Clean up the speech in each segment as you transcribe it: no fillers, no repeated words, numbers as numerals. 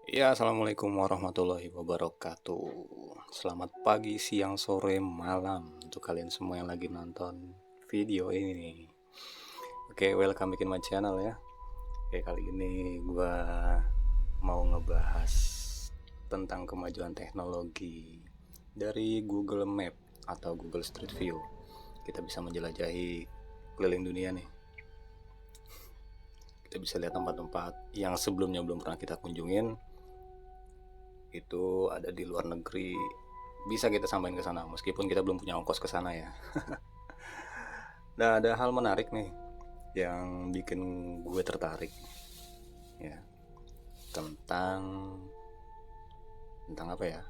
Ya, assalamualaikum warahmatullahi wabarakatuh. Selamat pagi, siang, sore, malam untuk kalian semua yang lagi nonton video ini. Oke, welcome bikin my channel ya. Oke, kali ini gua mau ngebahas tentang kemajuan teknologi dari Google Map atau Google Street View. Kita bisa menjelajahi keliling dunia nih. Kita bisa lihat tempat-tempat yang sebelumnya belum pernah kita kunjungin, itu ada di luar negeri, bisa kita sampaikan ke sana meskipun kita belum punya ongkos ke sana ya. Nah, ada hal menarik nih yang bikin gue tertarik ya, tentang apa ya?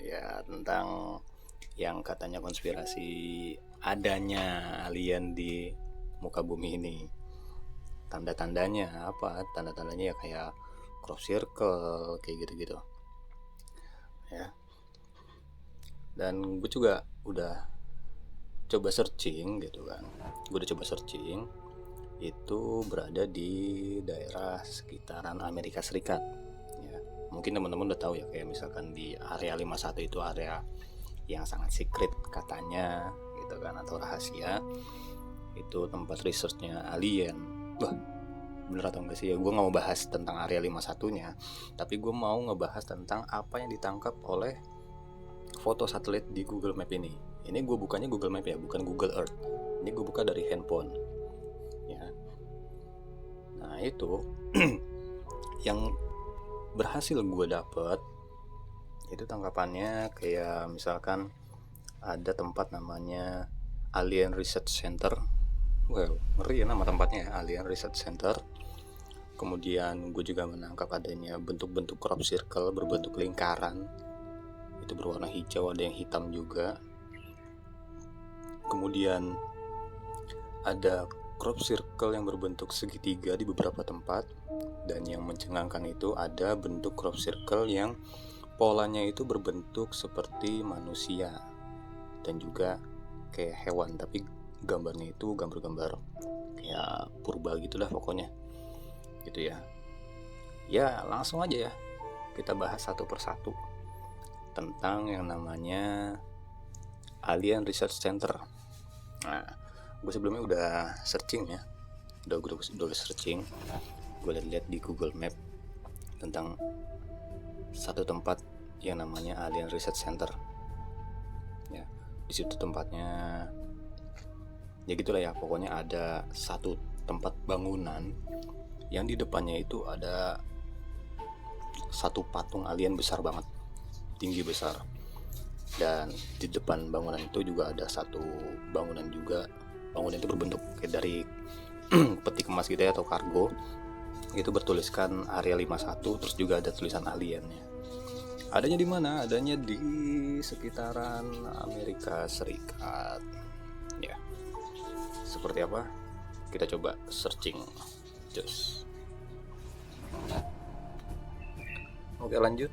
Ya, tentang yang katanya konspirasi adanya alien di muka bumi ini. Tanda-tandanya apa? Tanda-tandanya ya kayak crop circle kayak gitu-gitu. Ya. Dan gue juga udah coba searching gitu kan. Gue udah coba searching, itu berada di daerah sekitaran Amerika Serikat ya. Mungkin teman-teman udah tahu ya, kayak misalkan di area 51 itu area yang sangat secret katanya gitu kan, atau rahasia. Itu tempat researchnya alien. Wah, bener atau enggak sih ya, gue gak mau bahas tentang area 51 nya, tapi gue mau ngebahas tentang apa yang ditangkap oleh foto satelit di Google Map ini. Ini gue bukanya Google Map ya, bukan Google Earth. Ini gue buka dari handphone ya. Nah itu yang berhasil gue dapet itu tangkapannya kayak misalkan ada tempat namanya Alien Research Center. Well, ngeri ya nama tempatnya, Alien Research Center. Kemudian gue juga menangkap adanya bentuk-bentuk crop circle berbentuk lingkaran, itu berwarna hijau, ada yang hitam juga. Kemudian ada crop circle yang berbentuk segitiga di beberapa tempat. Dan yang mencengangkan itu ada bentuk crop circle yang polanya itu berbentuk seperti manusia dan juga kayak hewan, tapi gambarnya itu gambar-gambar kayak purba gitulah pokoknya gitu ya. Ya langsung aja ya, kita bahas satu persatu tentang yang namanya Alien Research Center. Nah, gue sebelumnya udah searching ya, udah searching, gue lihat di Google Map tentang satu tempat yang namanya Alien Research Center ya. Di situ tempatnya ya gitulah ya, pokoknya ada satu tempat bangunan yang di depannya itu ada satu patung alien besar banget, tinggi besar. Dan di depan bangunan itu juga ada satu bangunan juga. Bangunan itu berbentuk kayak dari peti kemas gitu ya, atau kargo. Itu bertuliskan area 51, terus juga ada tulisan aliennya. Adanya di mana? Adanya di sekitaran Amerika Serikat. Ya. Seperti apa? Kita coba searching. Just. Oke, lanjut.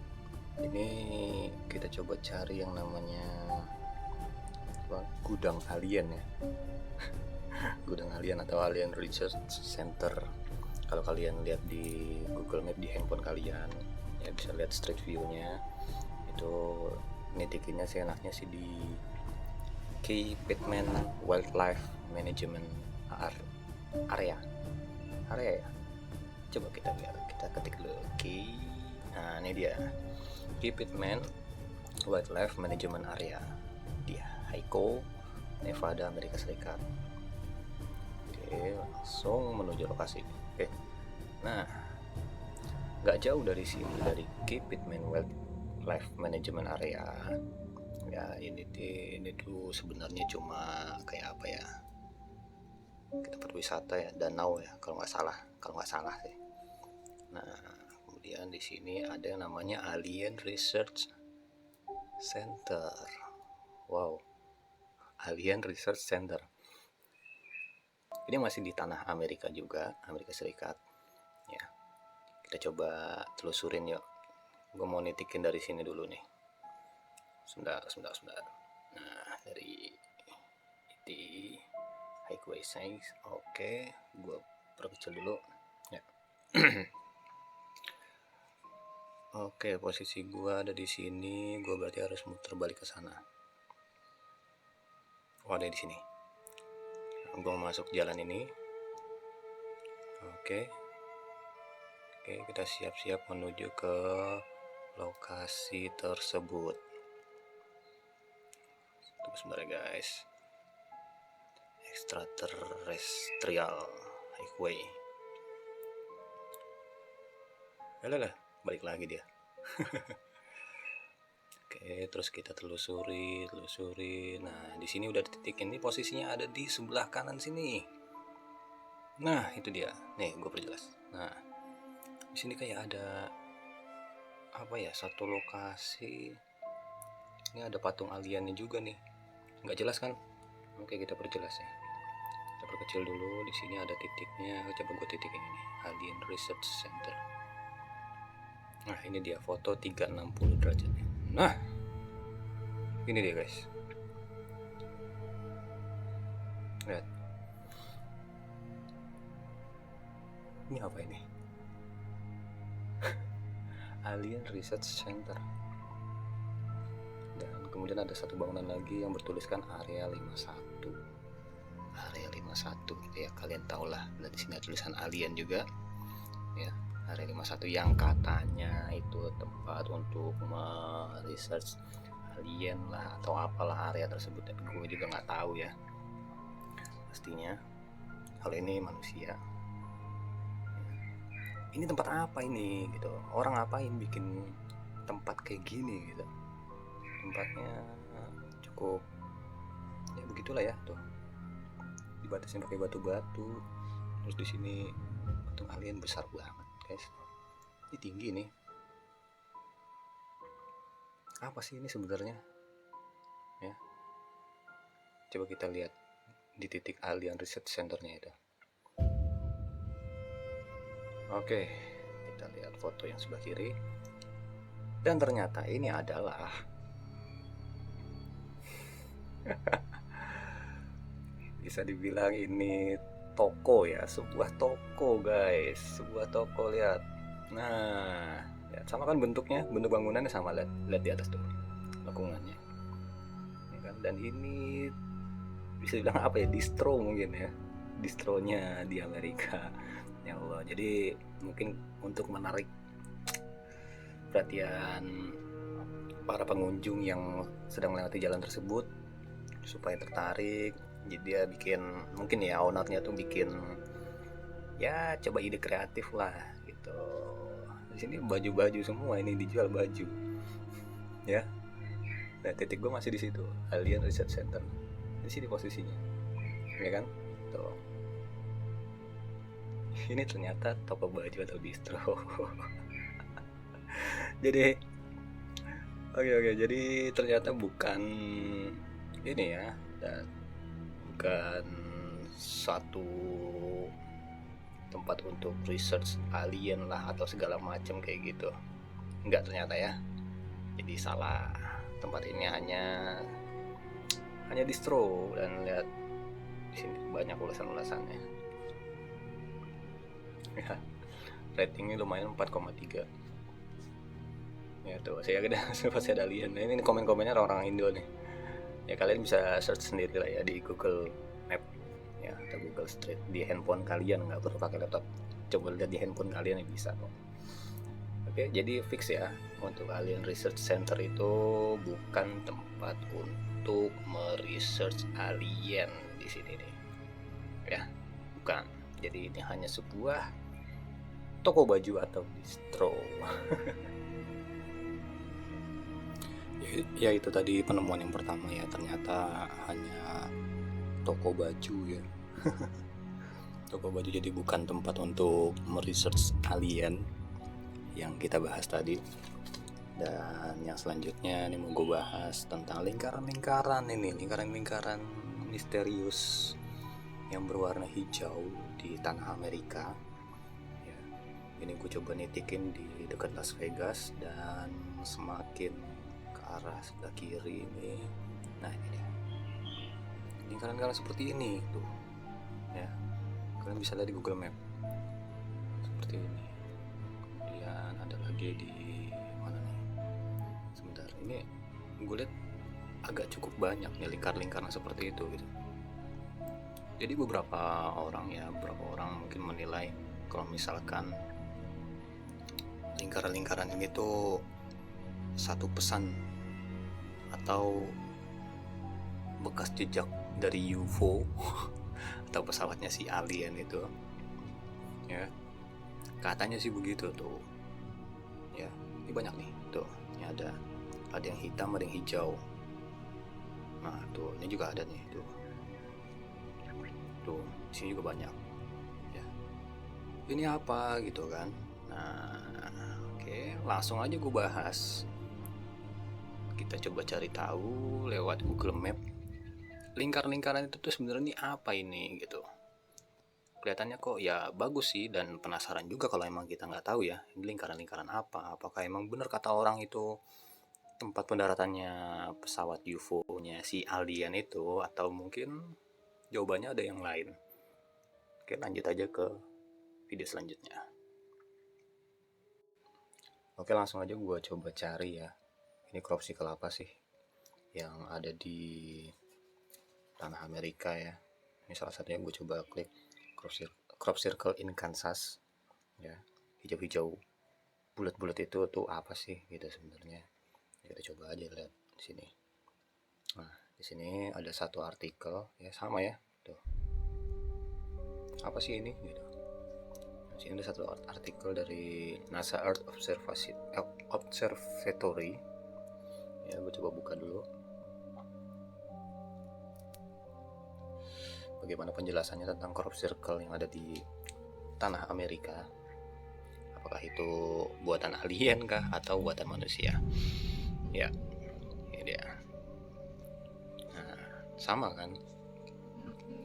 Ini kita coba cari yang namanya gudang alien ya. Gudang alien atau Alien Research Center. Kalau kalian lihat di Google Map di handphone kalian ya, bisa lihat street view-nya. Itu nitikinnya sih enaknya sih di Key Pittman Wildlife Management Area ya. Coba kita lihat, kita ketik dulu Key. Nah ini dia, Key Pittman Wildlife Management Area di Haico, Nevada, Amerika Serikat. Oke, langsung menuju lokasi. Oke, nah nggak jauh dari sini, dari Key Pittman Wildlife Management Area ya. Ini tuh sebenarnya cuma kayak apa ya, tempat wisata ya, danau ya kalau nggak salah sih. Nah kemudian di sini ada yang namanya Alien Research Center. Wow, Alien Research Center. Ini masih di tanah Amerika juga, Amerika Serikat. Ya, kita coba telusurin yuk. Gue mau nitikin dari sini dulu nih. Sebentar. Nah, dari di Highway 6. Oke, gue perkecil dulu. Ya. Oke, posisi gua ada di sini, gua berarti harus muter balik ke sana. Oh, ada di sini. Gua mau masuk jalan ini. Oke. Oke, kita siap-siap menuju ke lokasi tersebut. Tunggu sebentar guys. Extraterrestrial Highway. Alah, balik lagi dia. Oke, terus kita telusuri. Nah, di sini udah titik ini, posisinya ada di sebelah kanan sini. Nah, itu dia. Nih, gue perjelas. Nah, di sini kayak ada apa ya? Satu lokasi. Ini ada patung aliennya juga nih. Nggak jelas kan? Oke, kita perjelas ya. Kita perkecil dulu. Di sini ada titiknya. Coba gue titikin ini. Alien Research Center. Nah, ini dia foto 360 derajatnya. Nah, ini dia guys. Lihat. Ini apa ini? Alien Research Center. Dan kemudian ada satu bangunan lagi yang bertuliskan Area 51. Area 51 ya, kalian tahulah. Dan di sini ada tulisan alien juga. Ya, Area 51 yang katanya itu tempat untuk research alien lah atau apalah area tersebut, tapi gue juga nggak tahu ya pastinya. Kalau ini manusia, ini tempat apa ini gitu, orang ngapain bikin tempat kayak gini gitu. Tempatnya cukup ya begitulah ya, tuh dibatasin pakai batu-batu. Terus di sini patung alien besar banget guys, ini tinggi nih. Apa sih ini sebenarnya ya? Coba kita lihat di titik Alien Research Centernya itu. Oke, kita lihat foto yang sebelah kiri. Dan ternyata ini adalah bisa dibilang ini toko ya, sebuah toko guys, sebuah toko. Lihat, nah lihat, sama kan bentuknya, bentuk bangunannya sama. Lihat di atas tuh lengkungannya ya kan. Dan ini bisa dibilang apa ya, distro mungkin ya, distronya di Amerika ya Allah. Jadi mungkin untuk menarik perhatian para pengunjung yang sedang melewati jalan tersebut supaya tertarik, jadi dia bikin, mungkin ya ownernya tuh bikin ya coba ide kreatif lah gitu. Di sini baju-baju semua, ini dijual baju ya. Nah, titik gue masih di situ, Alien Research Center. Di sini posisinya ya kan tuh. Ini ternyata toko baju atau distro. Jadi oke, jadi ternyata bukan ini ya, dan bukan satu tempat untuk research alien lah atau segala macam kayak gitu. Enggak ternyata ya. Jadi salah. Tempat ini hanya distro. Dan lihat di sini banyak ulasan-ulasannya. Ya, ratingnya lumayan 4,3. Ya tuh, saya pasti ada alien. Nah, ini komen-komennya orang-orang Indo nih. Ya kalian bisa search sendiri lah ya di Google Map ya, atau Google Street di handphone kalian, nggak perlu pakai laptop. Coba lihat di handphone kalian yang bisa kok. Oke, jadi fix ya, untuk Alien Research Center itu bukan tempat untuk meresearch alien di sini nih. Ya, bukan. Jadi ini hanya sebuah toko baju atau distro. Ya itu tadi penemuan yang pertama ya, ternyata hanya toko baju ya. Toko baju, jadi bukan tempat untuk meresearch alien yang kita bahas tadi. Dan yang selanjutnya ini mau gue bahas tentang lingkaran-lingkaran misterius yang berwarna hijau di tanah Amerika ya. Ini gue coba nitikin di dekat Las Vegas, dan semakin arah sebelah kiri ini. Nah, ini dia. Lingkaran-lingkaran seperti ini tuh ya, kalian bisa lihat di Google Map seperti ini. Kemudian ada lagi di ini gue lihat agak cukup banyak nih lingkar-lingkaran seperti itu gitu. Jadi beberapa orang mungkin menilai kalau misalkan lingkaran-lingkaran ini tuh satu pesan atau bekas jejak dari UFO atau pesawatnya si alien itu, ya katanya sih begitu tuh. Ya, ini banyak nih tuh, ini ada yang hitam, ada yang hijau. Nah tuh, ini juga ada nih tuh, di sini juga banyak. Ya, ini apa gitu kan? Nah, oke, langsung aja gue bahas. Kita coba cari tahu lewat Google Map. Lingkar-lingkaran itu tuh sebenarnya apa ini gitu. Kelihatannya kok ya bagus sih, dan penasaran juga kalau emang kita nggak tahu ya ini lingkaran-lingkaran apa. Apakah emang benar kata orang itu tempat pendaratannya pesawat UFO-nya si alien itu, atau mungkin jawabannya ada yang lain. Oke, lanjut aja ke video selanjutnya. Oke, langsung aja gue coba cari ya, ini crop circle apa sih yang ada di tanah Amerika ya. Ini salah satunya, gue coba klik crop circle in Kansas ya, hijau-hijau bulat-bulat itu tuh apa sih gitu sebenarnya. Kita coba aja lihat di sini. Nah, di sini ada satu artikel ya, sama ya tuh, apa sih ini gitu. Di sini ada satu artikel dari NASA Earth Observatory ya. Gue coba buka dulu bagaimana penjelasannya tentang crop circle yang ada di tanah Amerika. Apakah itu buatan alien kah atau buatan manusia? Ya, ini dia. Nah, sama kan?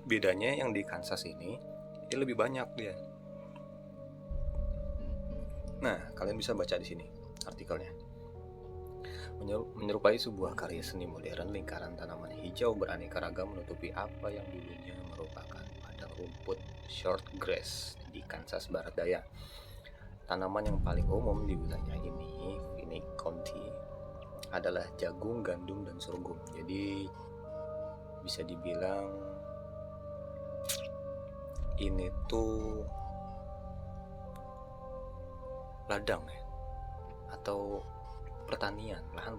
Bedanya yang di Kansas ini lebih banyak dia. Nah, kalian bisa baca di sini artikelnya. Menyerupai sebuah karya seni modern, lingkaran tanaman hijau beraneka ragam menutupi apa yang dulunya merupakan padang rumput shortgrass di Kansas Barat Daya. Tanaman yang paling umum di wilayah ini, Phoenix County, adalah jagung, gandum, dan sorghum. Jadi bisa dibilang ini tuh ladang ya, atau lahan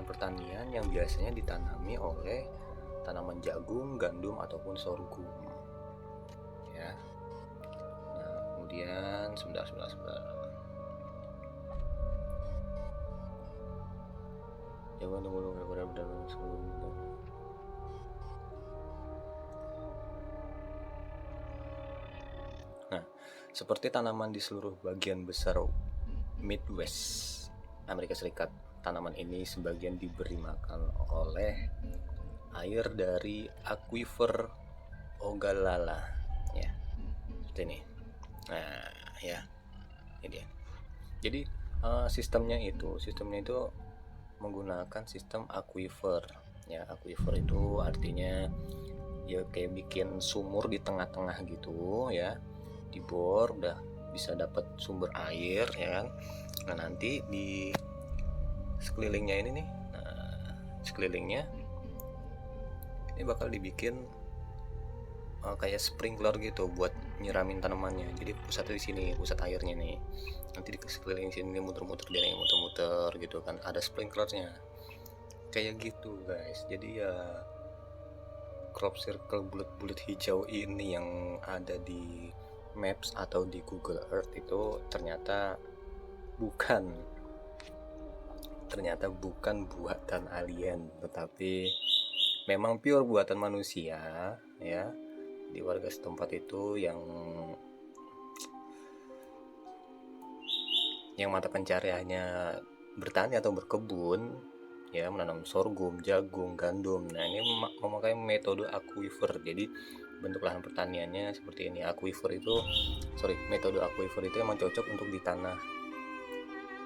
pertanian yang biasanya ditanami oleh tanaman jagung, gandum, ataupun sorghum ya. Nah, kemudian sebentar. Jagung benar-benar sorghum. Nah, seperti tanaman di seluruh bagian besar Midwest Amerika Serikat, tanaman ini sebagian diberi makan oleh air dari akuifer Ogallala ya, seperti ini. Nah ya, ini dia. Jadi sistemnya itu menggunakan sistem akuifer ya. Akuifer itu artinya ya kayak bikin sumur di tengah-tengah gitu ya, dibor udah bisa dapat sumber air ya kan. Nah, nanti di sekelilingnya ini nih, sekelilingnya ini bakal dibikin kayak sprinkler gitu buat nyiramin tanamannya. Jadi pusatnya di sini, pusat airnya nih. Nanti di sekeliling sini muter-muter gitu kan, ada sprinklernya kayak gitu guys. Jadi ya crop circle bulat-bulat hijau ini yang ada di Maps atau di Google Earth itu ternyata bukan buatan alien, tetapi memang pure buatan manusia ya, di warga setempat itu yang mata pencariannya bertani atau berkebun ya, menanam sorghum, jagung, gandum. Nah, ini memakai metode akuifer. Jadi bentuk lahan pertaniannya seperti ini. Metode akuifer itu emang cocok untuk di tanah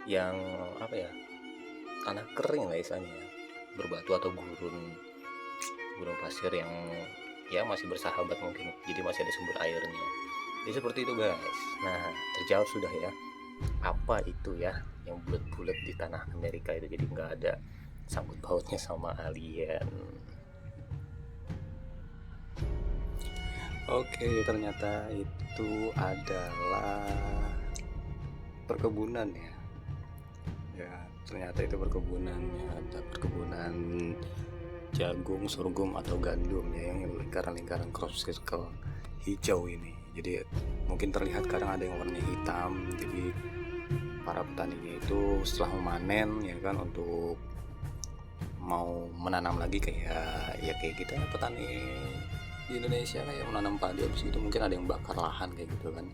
yang tanah kering lah istilahnya ya, berbatu atau gurun pasir yang ya masih bersahabat mungkin, jadi masih ada sumber airnya. Jadi seperti itu guys. Nah, terjawab sudah ya apa itu ya yang bulat-bulat di tanah Amerika itu, jadi nggak ada sangkut pautnya sama alien. Oke, ternyata itu adalah perkebunan ya. Ya, ternyata itu perkebunannya, ada perkebunan jagung, sorghum atau gandum ya, yang lingkaran-lingkaran crop circle hijau ini. Jadi mungkin terlihat kadang ada yang warnanya hitam. Jadi para petaninya itu setelah memanen ya kan, untuk mau menanam lagi kayak kita petani di Indonesia kayak menanam padi, habis itu mungkin ada yang bakar lahan kayak gitu kan,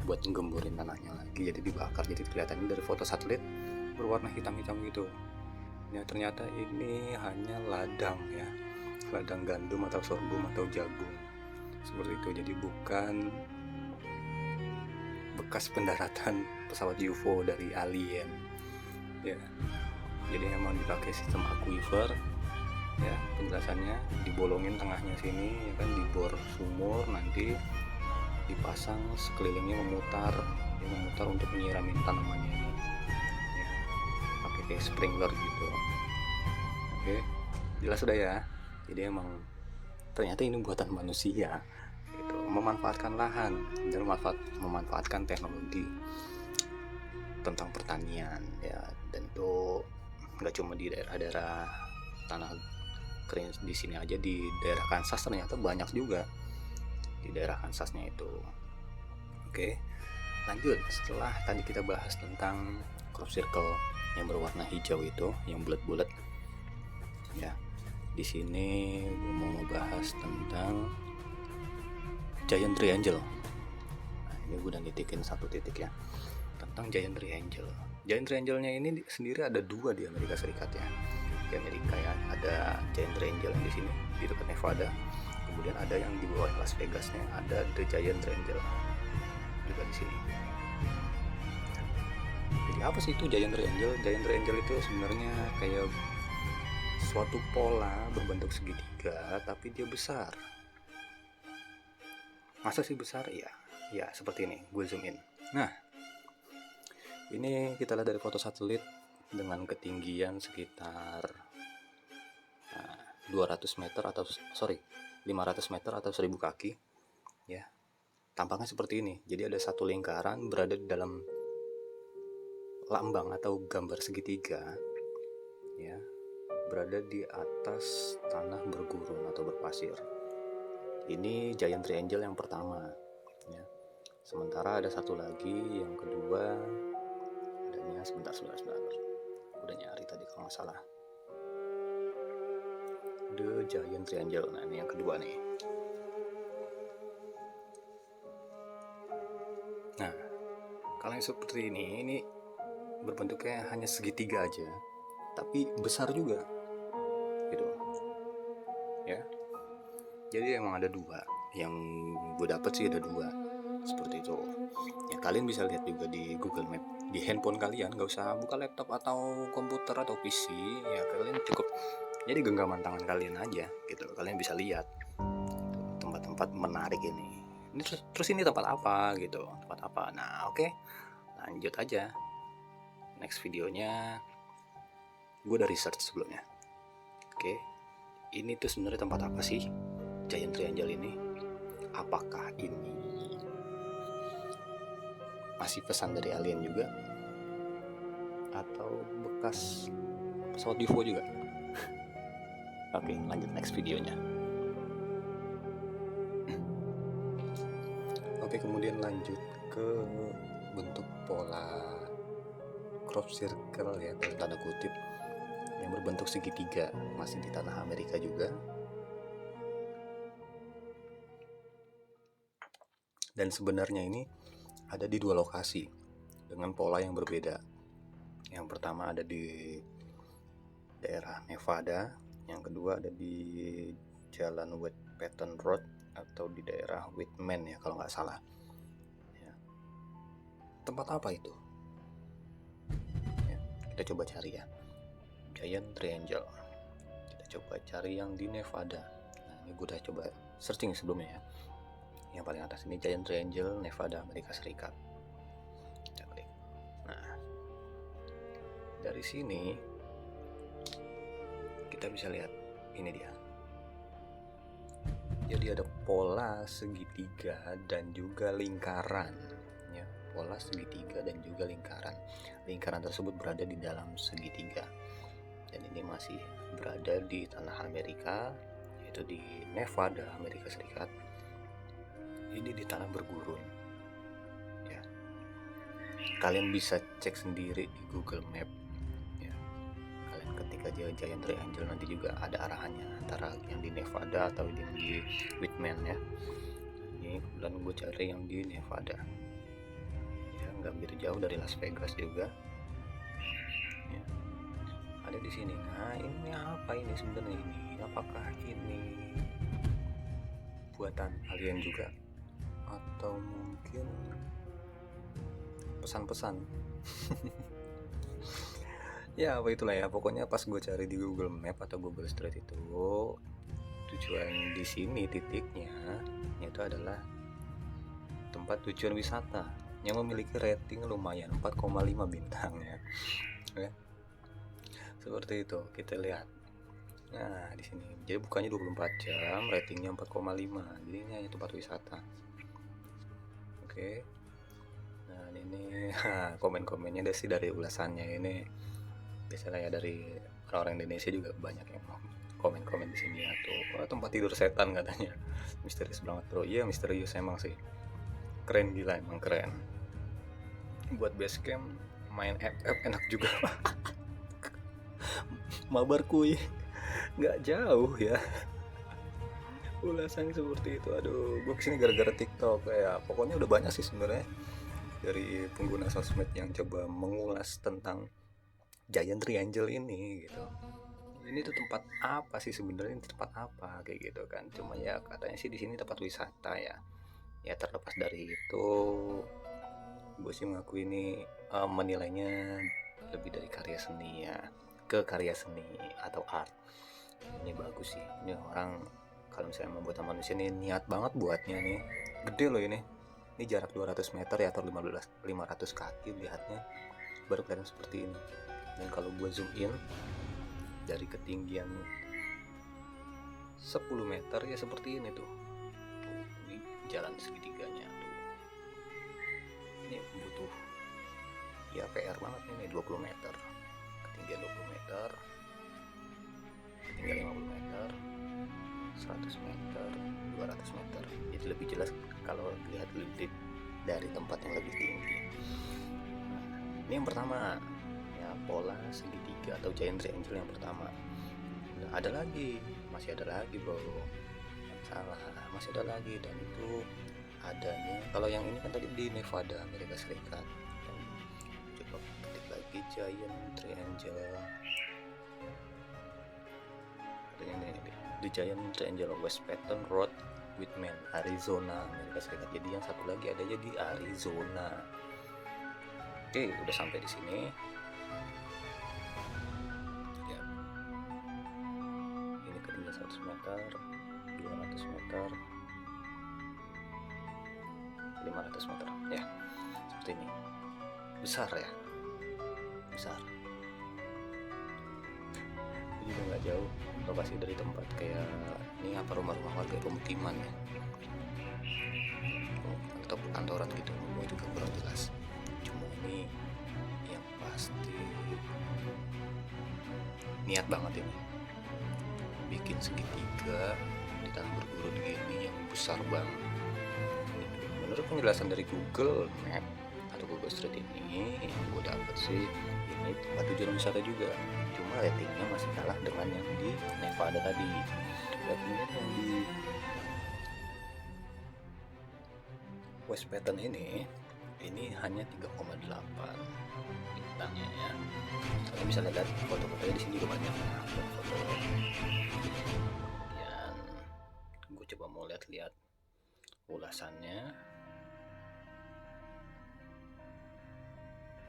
buat nggemburin tanahnya lagi, jadi dibakar. Jadi kelihatannya dari foto satelit berwarna hitam-hitam gitu ya. Ternyata ini hanya ladang ya, ladang gandum atau sorghum atau jagung seperti itu. Jadi bukan bekas pendaratan pesawat UFO dari alien ya. Jadi memang dipakai sistem aquifer ya, penjelasannya dibolongin tengahnya sini ya kan, dibor sumur, nanti dipasang sekelilingnya memutar untuk menyiramin tanamannya ini ya, pakai kayak sprinkler gitu. Oke, jelas sudah ya. Jadi emang ternyata ini buatan manusia gitu, memanfaatkan lahan dan memanfaatkan teknologi tentang pertanian ya. Dan itu nggak cuma di daerah-daerah tanah kering di sini aja, di daerah Kansas ternyata banyak juga di daerah Kansasnya itu. Oke, lanjut. Setelah tadi kita bahas tentang crop circle yang berwarna hijau itu, yang bulat-bulat ya, di sini gue mau bahas tentang giant triangle. Nah, ini gue udah nitikin satu titik ya tentang giant triangle. Giant triangle-nya ini sendiri ada dua di Amerika Serikat ya. Di Amerika ya, ada Giant Triangle yang di sini di dekat Nevada, kemudian ada yang di bawah Las Vegasnya ada The Giant Triangle juga di sini. Jadi apa sih itu Giant Triangle? Giant Triangle itu sebenarnya kayak suatu pola berbentuk segitiga tapi dia besar. Masa sih besar? Ya seperti ini, gue zoom in. Nah, ini kita lihat dari foto satelit dengan ketinggian sekitar 200 meter atau 500 meter atau 1000 kaki ya. Tampaknya seperti ini. Jadi ada satu lingkaran berada di dalam lambang atau gambar segitiga ya, berada di atas tanah bergurun atau berpasir. Ini Giant Triangle yang pertama ya. Sementara ada satu lagi yang kedua, adanya sebentar. Udah nyari tadi kalau nggak salah. The Giant Triangle. Nah, ini yang kedua nih. Nah, kalau yang seperti ini berbentuknya hanya segitiga aja, tapi besar juga, gitu. Ya. Jadi emang ada dua. Yang gue dapet sih ada dua, seperti itu. Ya kalian bisa lihat juga di Google Map di handphone kalian, nggak usah buka laptop atau komputer atau PC ya, kalian cukup jadi genggaman tangan kalian aja gitu, kalian bisa lihat tempat-tempat menarik ini terus ini tempat apa gitu, tempat apa. Nah oke, lanjut aja, next videonya gue udah research sebelumnya. Oke, ini tuh sebenarnya tempat apa sih Giant Triangle ini? Apakah ini masih pesan dari alien juga, atau bekas pesawat UFO juga? Oke, lanjut next videonya. Oke, kemudian lanjut ke bentuk pola crop circle ya, dalam tanda kutip, yang berbentuk segitiga, masih di tanah Amerika juga. Dan sebenarnya ini ada di dua lokasi dengan pola yang berbeda. Yang pertama ada di daerah Nevada, yang kedua ada di Jalan Wetpatton Road atau di daerah Whitman ya kalau nggak salah. Ya. Tempat apa itu? Ya, kita coba cari ya. Giant Triangle. Kita coba cari yang di Nevada. Nah, ini gue udah coba searching sebelumnya ya. Yang paling atas ini Giant Triangle, Nevada, Amerika Serikat. Kita klik. Dari sini kita bisa lihat ini dia. Jadi ada pola segitiga dan juga lingkaran ya, pola segitiga dan juga lingkaran. Lingkaran tersebut berada di dalam segitiga. Dan ini masih berada di tanah Amerika, yaitu di Nevada, Amerika Serikat. Ini di tanah bergurun ya. Kalian bisa cek sendiri di Google Map ya. Kalian ketik aja Giant Triangle, nanti juga ada arahannya antara yang di Nevada atau yang di Whitman ya. Ini kebetulan gue cari yang di Nevada ya, nggak begitu jauh dari Las Vegas juga ya. Ada di sini. Nah, ini apa ini sebenarnya ini? Apakah ini buatan alien juga atau mungkin pesan-pesan? Ya apa itulah ya, pokoknya pas gue cari di Google Map atau Google Street itu, tujuan di sini titiknya itu adalah tempat tujuan wisata yang memiliki rating lumayan 4,5 bintang ya. Seperti itu kita lihat. Nah di sini jadi bukannya 24 jam, ratingnya 4,5, jadi ini hanya tempat wisata. Oke. Nah ini komen-komennya dari ulasannya ini biasanya ya, dari orang-orang Indonesia juga banyak yang komen-komen di sini ya tuh. Tempat tidur setan katanya. Misterius banget bro. Iya misterius emang sih. Keren gila, emang keren. Buat base camp main FF enak juga. Mabar kuy. Nggak jauh ya. Ulasan seperti itu. Aduh, gue kesini gara-gara TikTok ya. Pokoknya udah banyak sih sebenarnya dari pengguna sosmed yang coba mengulas tentang Giant Triangle ini gitu. Ini tuh tempat apa sih sebenarnya, ini tempat apa kayak gitu kan. Cuma ya katanya sih di sini tempat wisata ya. Ya terlepas dari itu, gue sih mengaku ini menilainya lebih dari karya seni ya, ke karya seni atau art. Ini bagus sih. Ini orang kalau misalnya membuat manusia ini niat banget buatnya nih. Gede loh ini. Ini jarak 200 meter ya atau 500 kaki lihatnya baru kelihatan seperti ini. Dan kalau gue zoom in dari ketinggian 10 meter ya seperti ini tuh. Ini jalan segitiganya tuh. Ini butuh ya PR banget nih 20 meter. Ketinggian 20 meter. Ketinggian 50 meter. 100 meter, 200 meter. Jadi lebih jelas kalau lihat lebih dari tempat yang lebih tinggi. Ini yang pertama. Pola segitiga atau Giant Triangle yang pertama. Nah, ada lagi, masih ada lagi bro, salah, masih ada lagi. Dan itu adanya, kalau yang ini kan tadi di Nevada, Amerika Serikat. Dan coba ketik lagi Giant Triangle, adanya ini di Giant Triangle West Patton Road, Whitman, Arizona, Amerika Serikat. Jadi yang satu lagi adanya di Arizona. Oke, udah sampai di sini. Ya. Ini ketinggian 100 meter, 200 meter, 500 meter. Ya, seperti ini. Besar ya, besar. Jadi udah nggak jauh lokasi dari tempat kayak ini apa rumah-rumah warga pemukiman ya, atau perkantoran gitu. Gue juga kurang jelas. Cuma ini yang pasti niat banget ini bikin segitiga di tanah bergurun gini yang besar banget. Menurut penjelasan dari Google Map atau Google Street ini yang gue dapet sih ini tempat tujuan wisata juga. Cuma ratingnya masih kalah dengan yang di Nevada tadi. Ratingnya yang di West Patton ini hanya 3,8 bintangnya ya. Kalian bisa lihat foto-fotonya di sini juga banyak foto. Kemudian gue coba mau lihat ulasannya.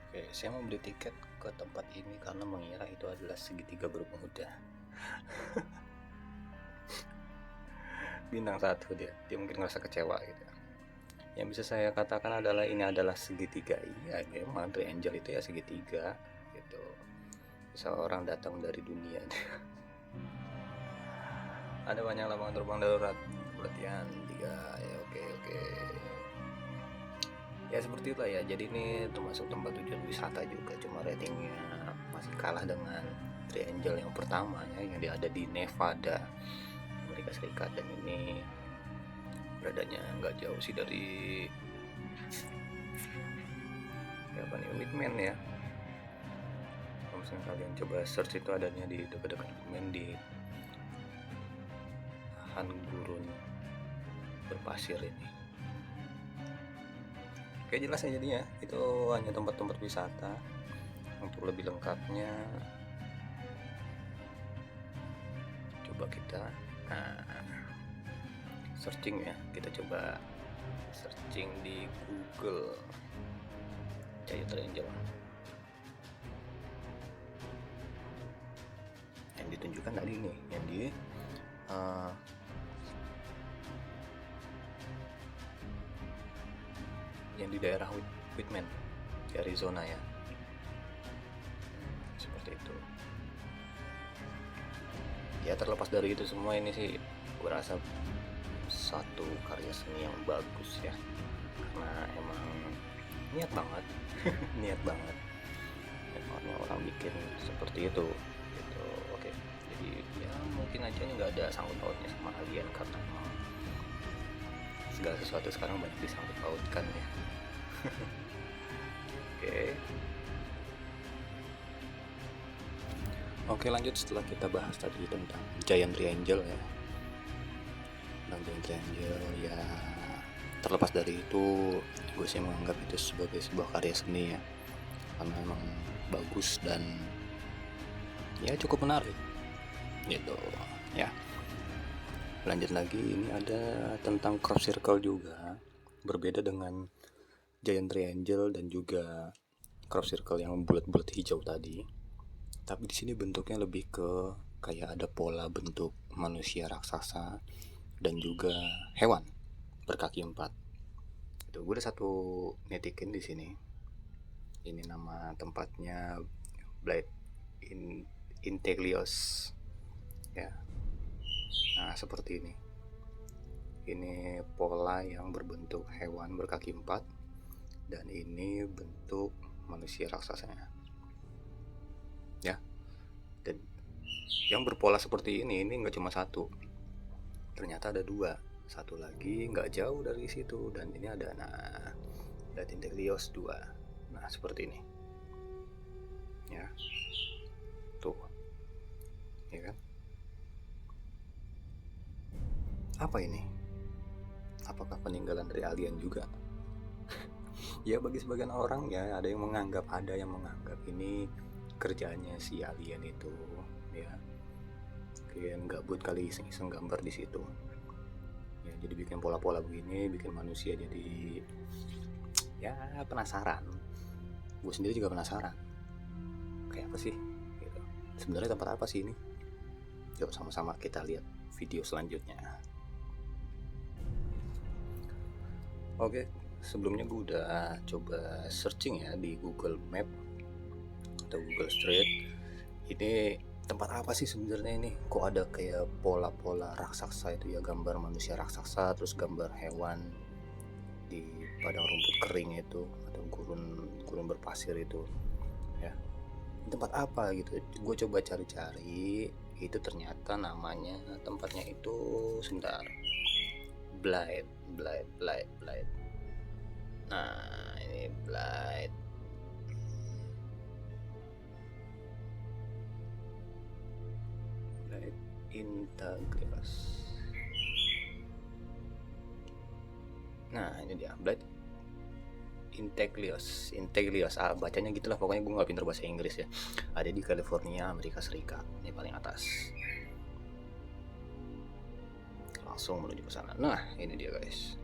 Oke, saya mau beli tiket ke tempat ini karena mengira itu adalah segitiga bermuda. Bintang 1 dia mungkin ngerasa kecewa gitu. Yang bisa saya katakan adalah ini adalah segitiga. Iya, memang triangle itu ya segitiga gitu. seseorang datang dari dunia. Ada banyak lapangan terbang darurat. Pelatihan 3. Ya, oke. Ya seperti itulah ya. Jadi ini termasuk tempat tujuan wisata juga, cuma ratingnya masih kalah dengan Triangle yang pertama ya, yang ada di Nevada, Amerika Serikat. Dan ini beradanya nggak jauh sih dari Whitman ya. Kalau misalnya kalian coba search, itu adanya di dekat-dekat Whitman, di lahan gurun berpasir ini. Oke, jelas ya jadinya itu hanya tempat-tempat wisata. Untuk lebih lengkapnya coba kita searching ya. Kita coba searching di Google Giant Triangle. Yang ditunjukkan tadi nih, yang di daerah Whitman di Arizona ya, seperti itu ya. Terlepas dari itu semua, ini sih gue rasa satu karya seni yang bagus ya, karena emang niat banget niat banget emangnya orang bikin seperti itu gitu. Oke, jadi ya mungkin aja nggak ada sangkut pautnya sama alien, karena emang segala sesuatu sekarang banyak disangkut pautkan ya. Oke, lanjut setelah kita bahas tadi tentang Giant Triangle ya. Tentang Giant Triangle ya, terlepas dari itu gue sih menganggap itu sebagai sebuah karya seni ya, karena emang bagus dan ya cukup menarik gitu ya. Lanjut lagi, ini ada tentang crop circle juga, berbeda dengan Giant Triangle dan juga crop circle yang bulat-bulat hijau tadi. Tapi di sini bentuknya lebih ke kayak ada pola bentuk manusia raksasa dan juga hewan berkaki 4. Itu gue ada satu netikin di sini. Ini nama tempatnya Blade Integlios ya. Nah, seperti ini. Ini pola yang berbentuk hewan berkaki 4, dan ini bentuk manusia raksasanya ya. Dan yang berpola seperti ini nggak cuma satu, ternyata ada 2. Satu lagi nggak jauh dari situ, dan ini ada Blade Integlios 2. Nah, seperti ini ya, tuh ya kan. Apa ini? Apakah peninggalan dari alien juga? Ya, bagi sebagian orang ya, ada yang menganggap ini kerjaannya si alien itu ya. Mungkin gabut kali iseng-iseng gambar di situ ya, jadi bikin pola-pola begini, bikin manusia jadi ya penasaran. Gue sendiri juga penasaran, kayak apa sih gitu. Sebenarnya tempat apa sih ini? Yuk sama-sama kita lihat video selanjutnya. Oke, sebelumnya gue udah coba searching ya di Google Map atau Google Street. Ini tempat apa sih sebenarnya ini? Kok ada kayak pola-pola raksasa itu ya, gambar manusia raksasa, terus gambar hewan di padang rumput kering itu atau gurun berpasir itu ya. Ini tempat apa gitu? Gue coba cari-cari, itu ternyata namanya tempatnya itu sebentar. Blade. Nah, ini Blade Integlios. Nah, ini dia Blade Integlios. Bacanya gitulah pokoknya, gue nggak pinter bahasa Inggris ya. Ada di California, Amerika Serikat. Ini paling atas. Langsung menuju ke sana. Nah, ini dia guys.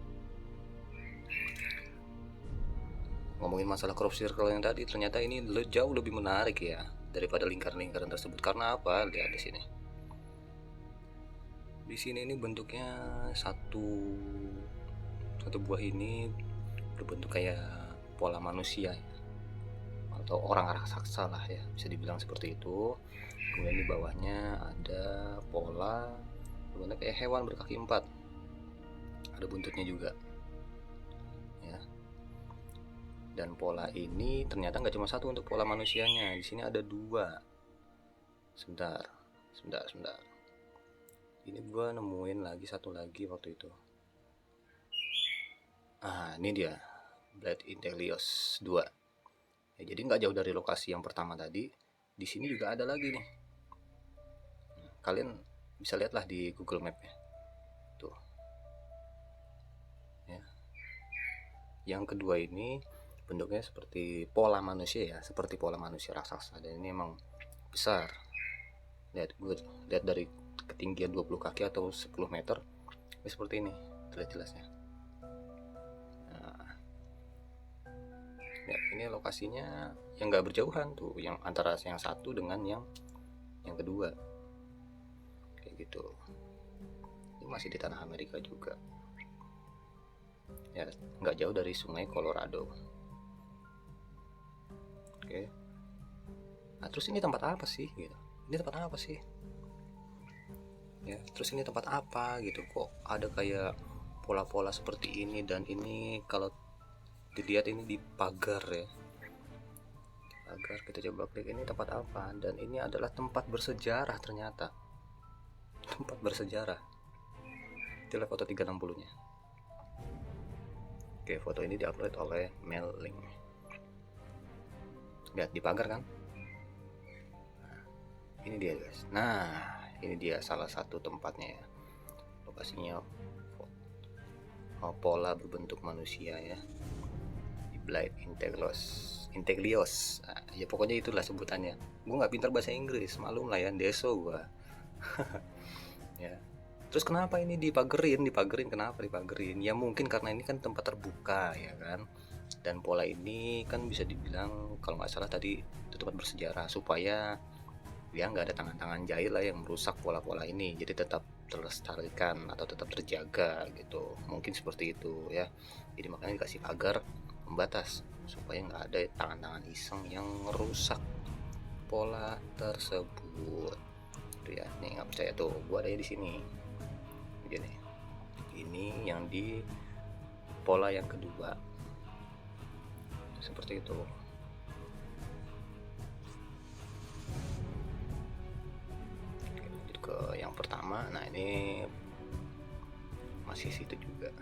Ngomongin masalah crop circle yang tadi, ternyata ini jauh lebih menarik ya daripada lingkaran-lingkaran tersebut. Karena apa? Lihat di sini. Di sini ini bentuknya satu buah ini berbentuk kayak pola manusia ya. atau orang raksasa lah ya, bisa dibilang seperti itu. Kemudian di bawahnya ada pola berbentuk kayak hewan berkaki 4, ada buntutnya juga ya. Dan pola ini ternyata nggak cuma satu untuk pola manusianya, di sini ada 2. Sebentar. Ini gua nemuin lagi satu lagi waktu itu. Ini dia, Blade Integrios 2. Ya, jadi nggak jauh dari lokasi yang pertama tadi. Di sini juga ada lagi nih. Kalian bisa lihatlah di Google Map ya. Tuh. Ya. Yang kedua ini bentuknya seperti pola manusia ya, seperti pola manusia raksasa, dan ini emang besar. Lihat dari ketinggian 20 kaki atau 10 meter. Ini seperti ini, terlihat jelasnya. Ya, ini lokasinya yang nggak berjauhan tuh, yang antara yang satu dengan yang kedua, kayak gitu. Ini masih di tanah Amerika juga, ya nggak jauh dari sungai Colorado. Oke. Nah terus ini tempat apa sih gitu? Ini tempat apa sih? Ya terus ini tempat apa gitu? Kok ada kayak pola-pola seperti ini, dan ini kalau dilihat ini di pagar ya. Pagar, kita coba klik, ini tempat apa? Dan ini adalah tempat bersejarah ternyata. Tempat bersejarah. Itulah foto 360 nya. Oke, foto ini diupload oleh Mailing. Lihat di pagar kan? Nah, ini dia guys. Nah, ini dia salah satu tempatnya ya. Lokasinya pola berbentuk manusia ya. Blade Integrios. Nah, ya pokoknya itulah sebutannya. Gue nggak pintar bahasa Inggris, malum lah ya, deso gue. Ya. Terus kenapa ini dipagerin? Kenapa dipagerin? Ya mungkin karena ini kan tempat terbuka ya kan. Dan pola ini kan bisa dibilang kalau nggak salah tadi itu tempat bersejarah, supaya ya nggak ada tangan-tangan jahil lah yang merusak pola-pola ini. Jadi tetap terlestarikan atau tetap terjaga gitu. Mungkin seperti itu ya. Jadi makanya dikasih pagar pembatas supaya nggak ada tangan-tangan iseng yang merusak pola tersebut. Tuh ya, nih nggak percaya tuh, gua ada di sini. Gini, ini yang di pola yang kedua, seperti itu. Lanjut ke yang pertama. Nah ini masih situ juga.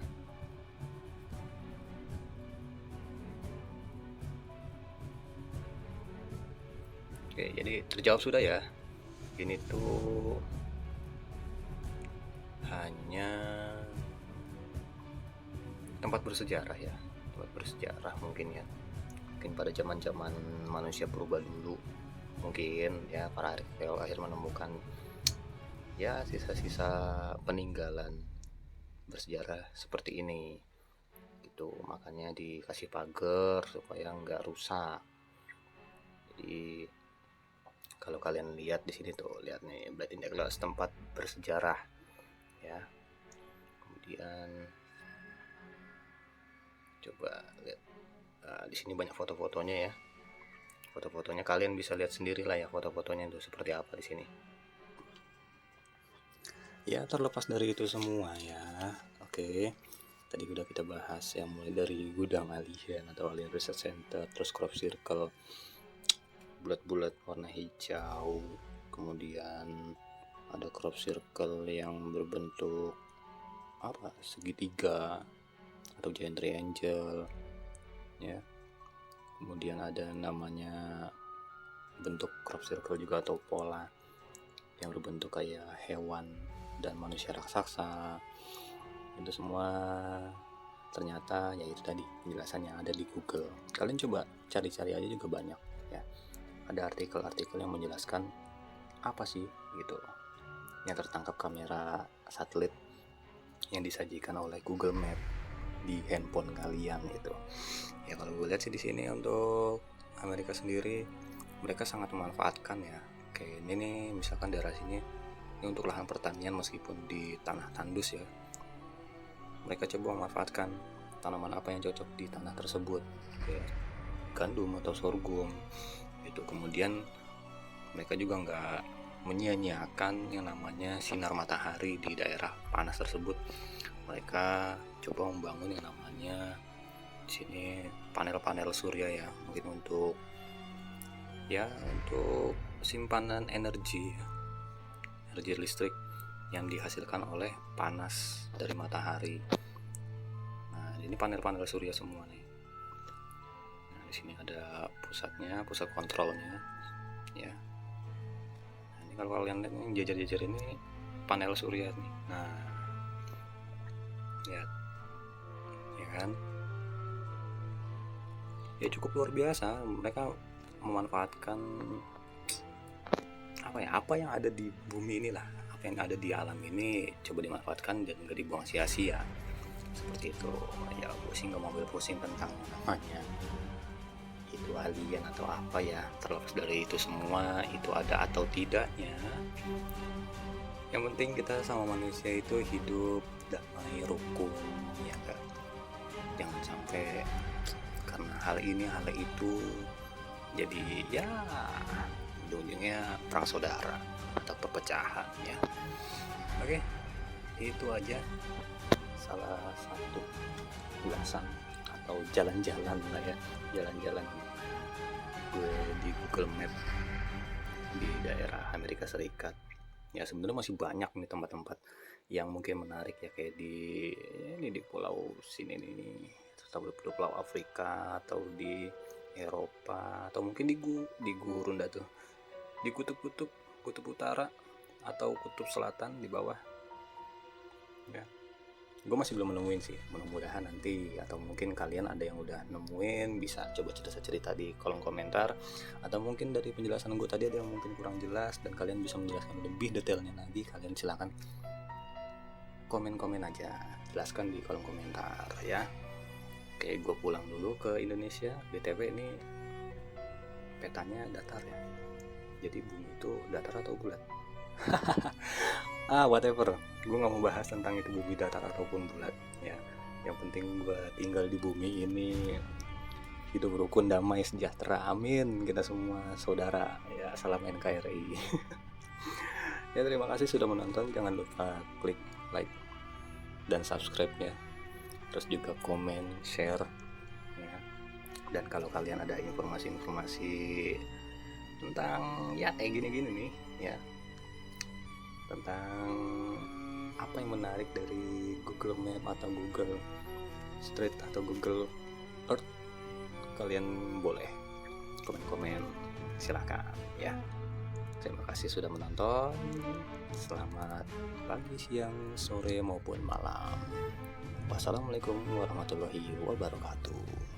Oke, jadi terjawab sudah ya. Ini tuh hanya tempat bersejarah ya, tempat bersejarah mungkin ya. Mungkin pada zaman-zaman manusia purba dulu, mungkin ya para arkeolog akhirnya menemukan ya sisa-sisa peninggalan bersejarah seperti ini. Gitu, makanya dikasih pagar supaya nggak rusak. Jadi kalau kalian lihat di sini tuh, lihat nih, Blade Integrios tempat bersejarah ya. Kemudian coba lihat, di sini banyak foto-fotonya ya. Foto-fotonya kalian bisa lihat sendiri lah ya, foto-fotonya itu seperti apa di sini. Ya terlepas dari itu semua ya, oke. Tadi udah kita bahas ya, mulai dari gudang alien atau Alien Research Center, terus crop circle bulat-bulat warna hijau, kemudian ada crop circle yang berbentuk apa, segitiga atau giant triangle ya. Kemudian ada namanya bentuk crop circle juga atau pola yang berbentuk kayak hewan dan manusia raksasa. Itu semua ternyata ya itu tadi penjelasannya ada di Google. Kalian coba cari-cari aja juga banyak ya. Ada artikel-artikel yang menjelaskan apa sih gitu yang tertangkap kamera satelit yang disajikan oleh Google Map di handphone kalian gitu. Ya kalau gue lihat sih di sini untuk Amerika sendiri mereka sangat memanfaatkan ya. Kayak ini nih, misalkan daerah sini ini untuk lahan pertanian meskipun di tanah tandus ya. Mereka coba memanfaatkan tanaman apa yang cocok di tanah tersebut. Kayak gandum atau sorghum itu. Kemudian mereka juga nggak menyia-nyiakan yang namanya sinar matahari di daerah panas tersebut. Mereka coba membangun yang namanya di sini panel-panel surya ya, mungkin untuk simpanan energi listrik yang dihasilkan oleh panas dari matahari. Nah, ini panel-panel surya semua nih. Nah, di sini ada pusat kontrolnya ya. Nah, ini kalau kalian lihat yang jajar-jajar ini panel surya nih. Nah, lihat ya kan, ya cukup luar biasa. Mereka memanfaatkan apa yang ada di bumi inilah, apa yang ada di alam ini coba dimanfaatkan dan gak dibuang sia-sia seperti itu ya. Gue sih gak mau pusing tentang namanya itu alien atau apa ya. Terlepas dari itu semua, itu ada atau tidaknya, yang penting kita sama manusia itu hidup damai rukun ya kan. Jangan sampai karena hal ini hal itu jadi ya ujungnya perang saudara atau perpecahan ya. Oke, itu aja salah satu ulasan atau jalan-jalan lah ya, jalan-jalan gue di Google Map di daerah Amerika Serikat. Ya sebenarnya masih banyak nih tempat-tempat yang mungkin menarik ya, kayak di pulau sini nih, atau di pulau Afrika, atau di Eropa, atau mungkin di gurun dah tuh, di kutub utara atau kutub selatan di bawah ya. Gue masih belum nemuin sih, mudah-mudahan nanti, atau mungkin kalian ada yang udah nemuin, bisa coba cerita di kolom komentar, atau mungkin dari penjelasan gue tadi ada yang mungkin kurang jelas dan kalian bisa menjelaskan lebih detailnya lagi, kalian silakan komen aja, jelaskan di kolom komentar ya. Oke, gue pulang dulu ke Indonesia. BTW ini petanya datar ya, jadi bumi itu datar atau bulat? Whatever, gue gak mau bahas tentang itu bumi datar ataupun bulat ya. Yang penting gue tinggal di bumi ini hidup rukun, damai, sejahtera, amin. Kita semua saudara ya, salam NKRI. Ya, terima kasih sudah menonton. Jangan lupa klik like dan subscribe ya, terus juga komen, share ya. Dan kalau kalian ada informasi-informasi tentang ya kayak gini-gini nih ya, tentang apa yang menarik dari Google Map atau Google Street atau Google Earth, kalian boleh komen-komen, silakan ya. Terima kasih sudah menonton. Selamat pagi, siang, sore maupun malam. Wassalamualaikum warahmatullahi wabarakatuh.